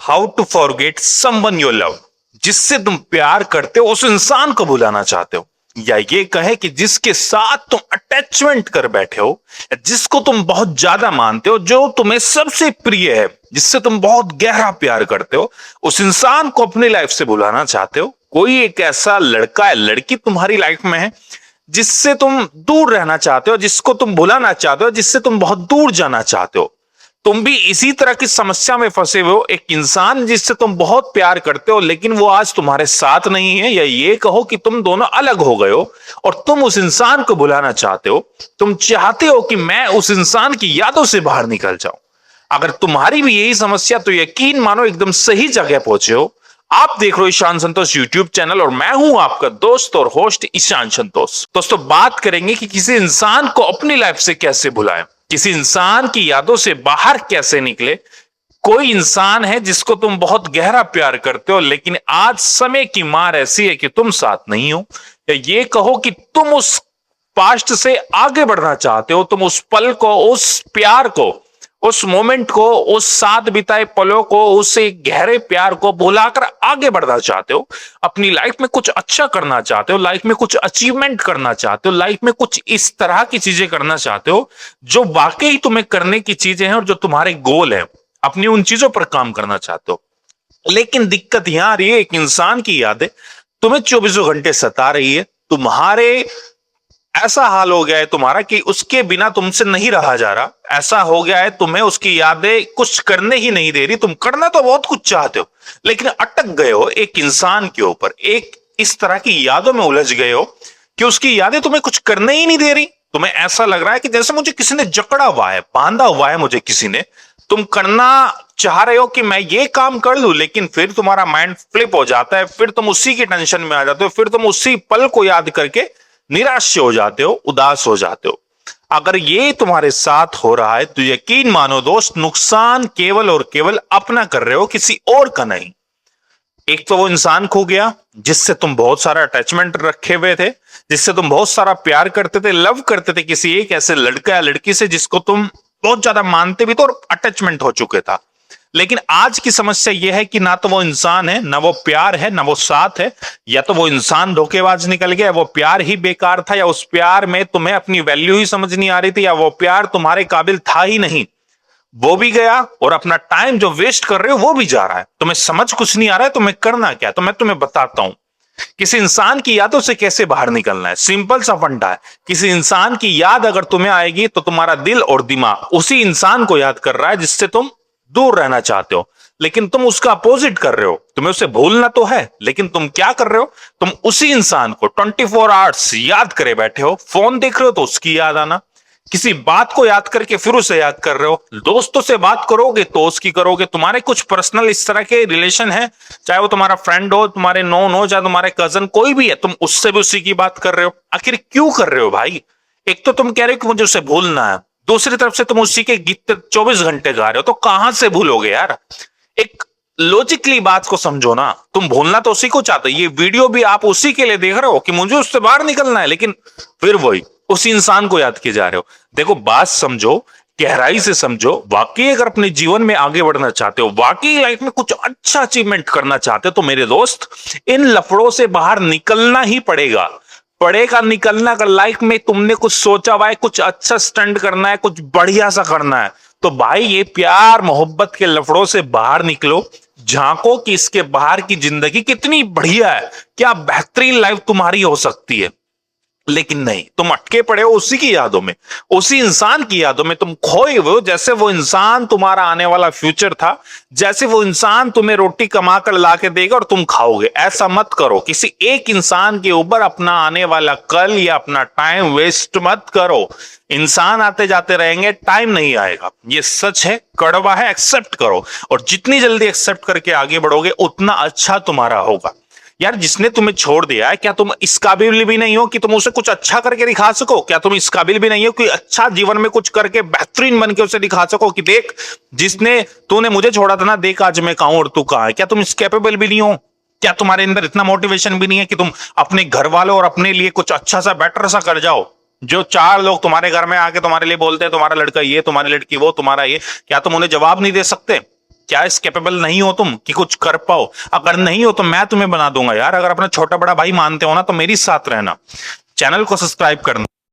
How to forget someone you love. जिससे तुम प्यार करते हो उस इंसान को भुलाना चाहते हो, या ये कहे कि जिसके साथ तुम अटैचमेंट कर बैठे हो, या जिसको तुम बहुत ज्यादा मानते हो, जो तुम्हें सबसे प्रिय है, जिससे तुम बहुत गहरा प्यार करते हो, उस इंसान को अपनी लाइफ से भुलाना चाहते हो। कोई एक ऐसा लड़का या लड़की तुम्हारी लाइफ में है जिससे तुम दूर रहना चाहते हो, जिसको तुम भुलाना चाहते हो, जिससे तुम बहुत दूर जाना चाहते हो। तुम भी इसी तरह की समस्या में फंसे हुए हो। एक इंसान जिससे तुम बहुत प्यार करते हो लेकिन वो आज तुम्हारे साथ नहीं है, या ये कहो कि तुम दोनों अलग हो गए हो और तुम उस इंसान को भुलाना चाहते हो। तुम चाहते हो कि मैं उस इंसान की यादों से बाहर निकल जाऊं। अगर तुम्हारी भी यही समस्या, तो यकीन मानो एकदम सही जगह पहुंचे हो। आप देख रहे हो ईशान संतोष यूट्यूब चैनल और मैं हूं आपका दोस्त और होस्ट ईशान संतोष। दोस्तों, बात करेंगे कि किसी इंसान को अपनी लाइफ से कैसे भुलाएं, किसी इंसान की यादों से बाहर कैसे निकले। कोई इंसान है जिसको तुम बहुत गहरा प्यार करते हो लेकिन आज समय की मार ऐसी है कि तुम साथ नहीं हो, या ये कहो कि तुम उस पास्ट से आगे बढ़ना चाहते हो। तुम उस पल को, उस प्यार को, उस मोमेंट को, उस साथ बिताए पलों को, उस एक गहरे प्यार को भुलाकर आगे बढ़ना चाहते हो। अपनी लाइफ में कुछ अच्छा करना चाहते हो, लाइफ में कुछ अचीवमेंट करना चाहते हो, लाइफ में कुछ इस तरह की चीजें करना चाहते हो जो वाकई तुम्हें करने की चीजें हैं और जो तुम्हारे गोल है। अपनी उन चीजों पर काम करना चाहते हो, लेकिन दिक्कत यहां आ रही है, एक इंसान की यादें तुम्हें चौबीसों घंटे सता रही है। तुम्हारे ऐसा हाल हो गया है तुम्हारा कि उसके बिना तुमसे नहीं रहा जा रहा। ऐसा हो गया है तुम्हें उसकी यादें कुछ करने ही नहीं दे रही। तुम करना तो बहुत कुछ चाहते हो लेकिन अटक गए हो एक इंसान के ऊपर, एक इस तरह की यादों में उलझ गए हो कि उसकी यादें तुम्हें कुछ करने ही नहीं दे रही। तुम्हें ऐसा लग रहा है कि जैसे मुझे किसी ने जकड़ा हुआ है, बांधा हुआ है मुझे किसी ने। तुम करना चाह रहे हो कि मैं ये काम कर लूं, लेकिन फिर तुम्हारा माइंड फ्लिप हो जाता है, फिर तुम उसी की टेंशन में आ जाते हो, फिर तुम उसी पल को याद करके निराश हो जाते हो, उदास हो जाते हो। अगर ये तुम्हारे साथ हो रहा है तो यकीन मानो दोस्त, नुकसान केवल और केवल अपना कर रहे हो, किसी और का नहीं। एक तो वो इंसान खो गया जिससे तुम बहुत सारा अटैचमेंट रखे हुए थे, जिससे तुम बहुत सारा प्यार करते थे, लव करते थे किसी एक ऐसे लड़का या लड़की से जिसको तुम बहुत ज्यादा मानते भी थे और अटैचमेंट हो चुके था। लेकिन आज की समस्या यह है कि ना तो वो इंसान है, ना वो प्यार है, ना वो साथ है। या तो वो इंसान धोखेबाज निकल गया, वो प्यार ही बेकार था, या उस प्यार में तुम्हें अपनी वैल्यू ही समझ नहीं आ रही थी, या वो प्यार तुम्हारे काबिल था ही नहीं। वो भी गया और अपना टाइम जो वेस्ट कर रहे हो वो भी जा रहा है। तुम्हें समझ कुछ नहीं आ रहा है तुम्हें करना क्या। तो मैं तुम्हें बताता हूं किसी इंसान की यादों से कैसे बाहर निकलना है। सिंपल सा फंडा है। किसी इंसान की याद अगर तुम्हें आएगी तो तुम्हारा दिल और दिमाग उसी इंसान को याद कर रहा है जिससे तुम दूर रहना चाहते हो, लेकिन तुम उसका अपोजिट कर रहे हो। तुम्हें उसे भूलना तो है, लेकिन तुम क्या कर रहे हो, तुम उसी इंसान को 24 आवर्स याद करे बैठे हो। फोन देख रहे हो तो उसकी याद आना, किसी बात को याद करके फिर उसे याद कर रहे हो। दोस्तों से बात करोगे तो उसकी करोगे। तुम्हारे कुछ पर्सनल इस तरह के रिलेशन है, चाहे वो तुम्हारा फ्रेंड हो, तुम्हारे नोन हो, चाहे तुम्हारे कजन, कोई भी है, तुम उससे भी उसी की बात कर रहे हो। आखिर क्यों कर रहे हो भाई? एक तो तुम कह रहे हो कि मुझे उसे भूलना है, दूसरी तरफ से तुम उसी के गीत 24 घंटे गा रहे हो, तो कहां से भूलोगे यार? एक लॉजिकली बात को समझो ना। तुम भूलना तो उसी को चाहते हो। ये वीडियो भी आप उसी के लिए देख रहे हो कि मुझे उससे बाहर निकलना है, लेकिन फिर वही उसी इंसान को याद किए जा रहे हो। देखो, बात समझो, गहराई से समझो। वाकई अगर अपने जीवन में आगे बढ़ना चाहते हो, वाकई लाइफ में कुछ अच्छा अचीवमेंट करना चाहते हो, तो मेरे दोस्त इन लफड़ों से बाहर निकलना ही पड़ेगा। पड़ेगा निकलना। अगर लाइफ में तुमने कुछ सोचा हुआ है, कुछ अच्छा स्टंट करना है, कुछ बढ़िया सा करना है, तो भाई ये प्यार मोहब्बत के लफड़ों से बाहर निकलो। झांको कि इसके बाहर की जिंदगी कितनी बढ़िया है, क्या बेहतरीन लाइफ तुम्हारी हो सकती है। लेकिन नहीं, तुम अटके पड़े हो उसी की यादों में, उसी इंसान की यादों में। तुम खोए हुए हो जैसे वो इंसान तुम्हारा आने वाला फ्यूचर था, जैसे वो इंसान तुम्हें रोटी कमा कर ला के देगा और तुम खाओगे। ऐसा मत करो। किसी एक इंसान के ऊपर अपना आने वाला कल या अपना टाइम वेस्ट मत करो। इंसान आते जाते रहेंगे, टाइम नहीं आएगा। ये सच है, कड़वा है, एक्सेप्ट करो। और जितनी जल्दी एक्सेप्ट करके आगे बढ़ोगे उतना अच्छा तुम्हारा होगा। यार, जिसने तुम्हें छोड़ दिया है, क्या तुम इस काबिल भी नहीं हो कि तुम उसे कुछ अच्छा करके दिखा सको? क्या तुम इस काबिल भी नहीं हो कि अच्छा जीवन में कुछ करके बेहतरीन बन के उसे दिखा सको कि देख, जिसने तूने मुझे छोड़ा था ना, देख आज मैं कहां और तू कहां है? क्या तुम इस कैपेबल भी नहीं हो? क्या तुम्हारे अंदर इतना मोटिवेशन भी नहीं है कि तुम अपने घर वालों और अपने लिए कुछ अच्छा सा बेटर सा कर जाओ? जो 4 लोग तुम्हारे घर में आके तुम्हारे लिए बोलते हैं, तुम्हारा लड़का ये, तुम्हारी लड़की वो, तुम्हारा ये, क्या तुम उन्हें जवाब नहीं दे सकते? क्या इस कैपेबल नहीं हो तुम कि कुछ कर पाओ? अगर नहीं हो तो मैं तुम्हें बना दूंगा यार। अगर अपना छोटा बड़ा भाई मानते हो ना तो मेरी साथ रहना, चैनल को सब्सक्राइब करना।